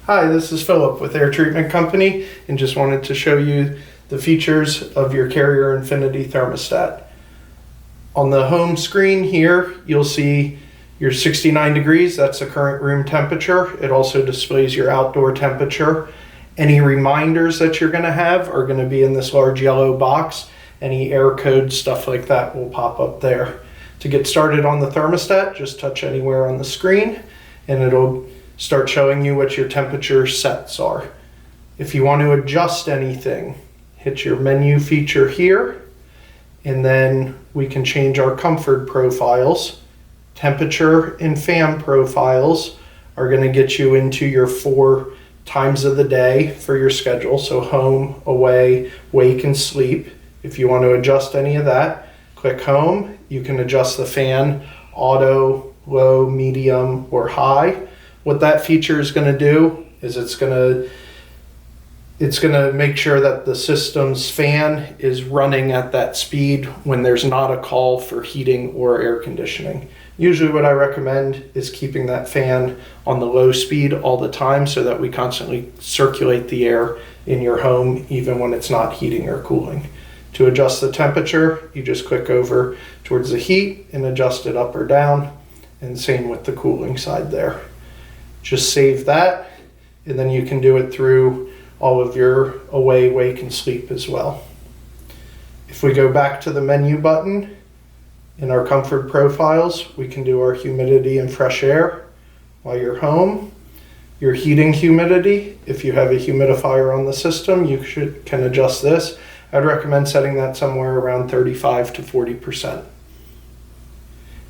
Hi, this is Philip with Air Treatment Company and just wanted to show you the features of your Carrier Infinity thermostat. On the home screen here, you'll see your 69 degrees, that's the current room temperature. It also displays your outdoor temperature. Any reminders that you're going to have are going to be in this large yellow box. Any error codes, stuff like that will pop up there. To get started on the thermostat, just touch anywhere on the screen and it'll start showing you what your temperature sets are. If you want to adjust anything, hit your menu feature here, and then we can change our comfort profiles. Temperature and fan profiles are going to get you into your 4 times of the day for your schedule. So home, away, wake, and sleep. If you want to adjust any of that, click home. You can adjust the fan, auto, low, medium, or high. What that feature is going to do is it's going to make sure that the system's fan is running at that speed when there's not a call for heating or air conditioning. Usually what I recommend is keeping that fan on the low speed all the time so that we constantly circulate the air in your home even when it's not heating or cooling. To adjust the temperature, you just click over towards the heat and adjust it up or down, and same with the cooling side there. Just save that, and then you can do it through all of your away, wake, and sleep as well. If we go back to the menu button in our comfort profiles, we can do our humidity and fresh air while you're home. Your heating humidity, if you have a humidifier on the system, you can adjust this. I'd recommend setting that somewhere around 35 to 40%.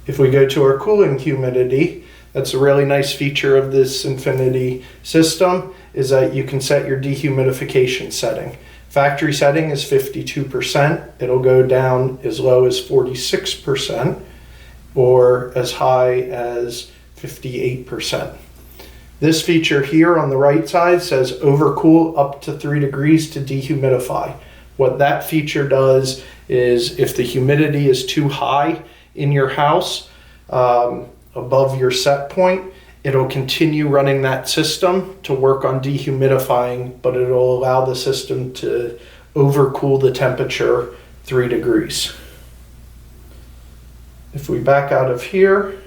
If we go to our cooling humidity, that's a really nice feature of this Infinity system, is that you can set your dehumidification setting. Factory setting is 52%. It'll go down as low as 46% or as high as 58%. This feature here on the right side says overcool up to 3 degrees to dehumidify. What that feature does is if the humidity is too high in your house, above your set point, it'll continue running that system to work on dehumidifying, but it'll allow the system to overcool the temperature 3 degrees. If we back out of here,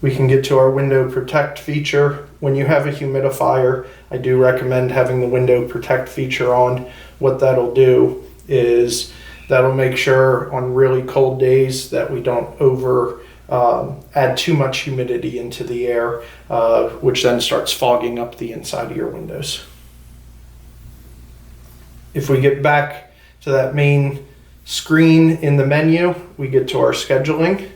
we can get to our window protect feature. When you have a humidifier, I do recommend having the window protect feature on. What that'll do is that'll make sure on really cold days that we don't add too much humidity into the air, which then starts fogging up the inside of your windows. If we get back to that main screen in the menu, we get to our scheduling.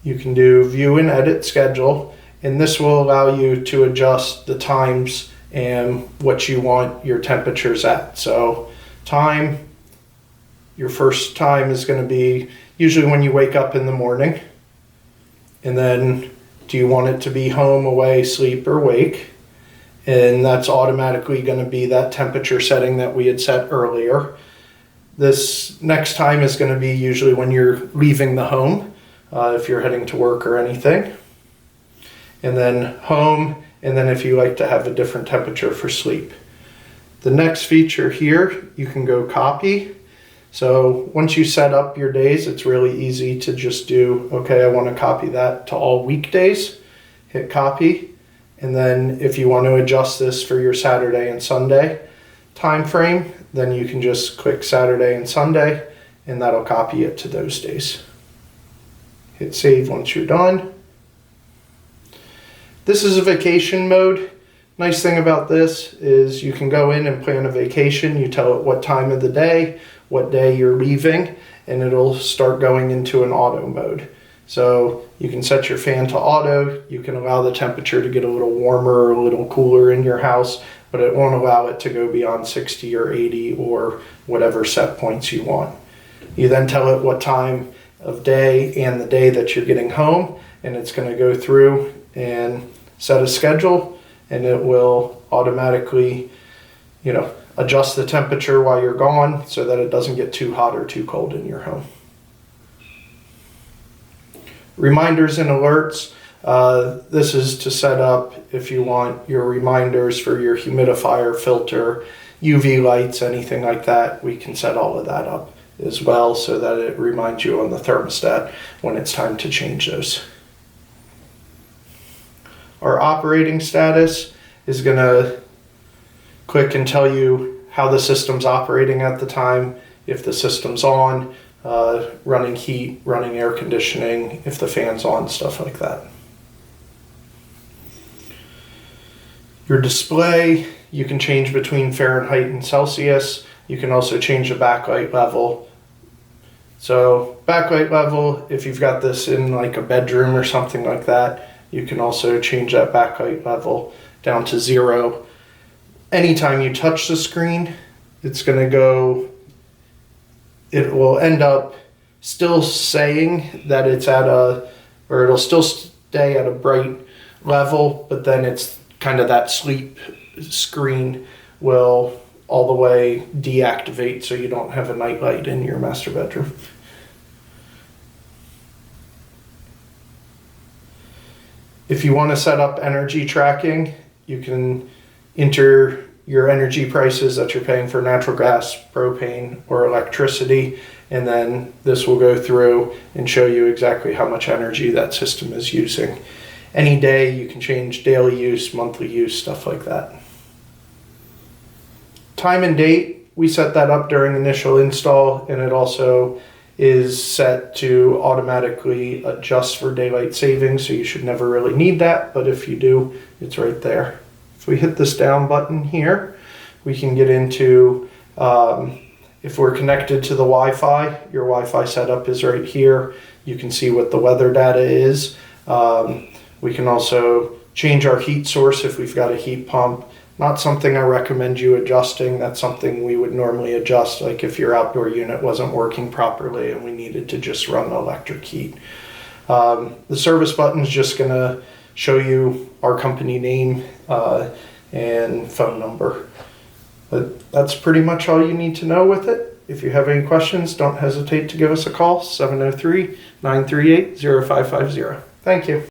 You can do view and edit schedule, and this will allow you to adjust the times and what you want your temperatures at. So time, your first time is going to be usually when you wake up in the morning. And then do you want it to be home, away, sleep, or wake? And that's automatically going to be that temperature setting that we had set earlier. This next time is going to be usually when you're leaving the home, if you're heading to work or anything. And then home, and then if you like to have a different temperature for sleep. The next feature here, you can go copy. So once you set up your days, it's really easy to just do, okay, I want to copy that to all weekdays, hit copy. And then if you want to adjust this for your Saturday and Sunday time frame, then you can just click Saturday and Sunday and that'll copy it to those days. Hit save once you're done. This is a vacation mode. Nice thing about this is you can go in and plan a vacation. You tell it what time of the day, what day you're leaving, and it'll start going into an auto mode. So you can set your fan to auto. You can allow the temperature to get a little warmer or a little cooler in your house, but it won't allow it to go beyond 60 or 80 or whatever set points you want. You then tell it what time of day and the day that you're getting home, and it's going to go through and set a schedule, and it will automatically, adjust the temperature while you're gone so that it doesn't get too hot or too cold in your home. Reminders and alerts This is to set up if you want your reminders for your humidifier, filter, UV lights, anything like that. We can set all of that up as well so that it reminds you on the thermostat when it's time to change those. Our operating status is going to click and tell you how the system's operating at the time, if the system's on, running heat, running air conditioning, if the fan's on, stuff like that. Your display, you can change between Fahrenheit and Celsius. You can also change the backlight level. So backlight level, if you've got this in like a bedroom or something like that, you can also change that backlight level down to 0. Anytime you touch the screen, it's going to go, it will end up still saying that it's at a, or it'll still stay at a bright level, but then it's kind of that sleep screen will all the way deactivate so you don't have a night light in your master bedroom. If you want to set up energy tracking, you can enter your energy prices that you're paying for natural gas, propane, or electricity, and then this will go through and show you exactly how much energy that system is using. Any day you can change daily use, monthly use, stuff like that. Time and date, we set that up during initial install, and it also is set to automatically adjust for daylight savings, so you should never really need that, but if you do, it's right there. If we hit this down button here, we can get into, if we're connected to the Wi-Fi, your Wi-Fi setup is right here. You can see what the weather data is. We can also change our heat source if we've got a heat pump. Not something I recommend you adjusting. That's something we would normally adjust, like if your outdoor unit wasn't working properly and we needed to just run electric heat. The service button is just going to show you our company name and phone number. But that's pretty much all you need to know with it. If you have any questions, don't hesitate to give us a call, 703-938-0550. Thank you.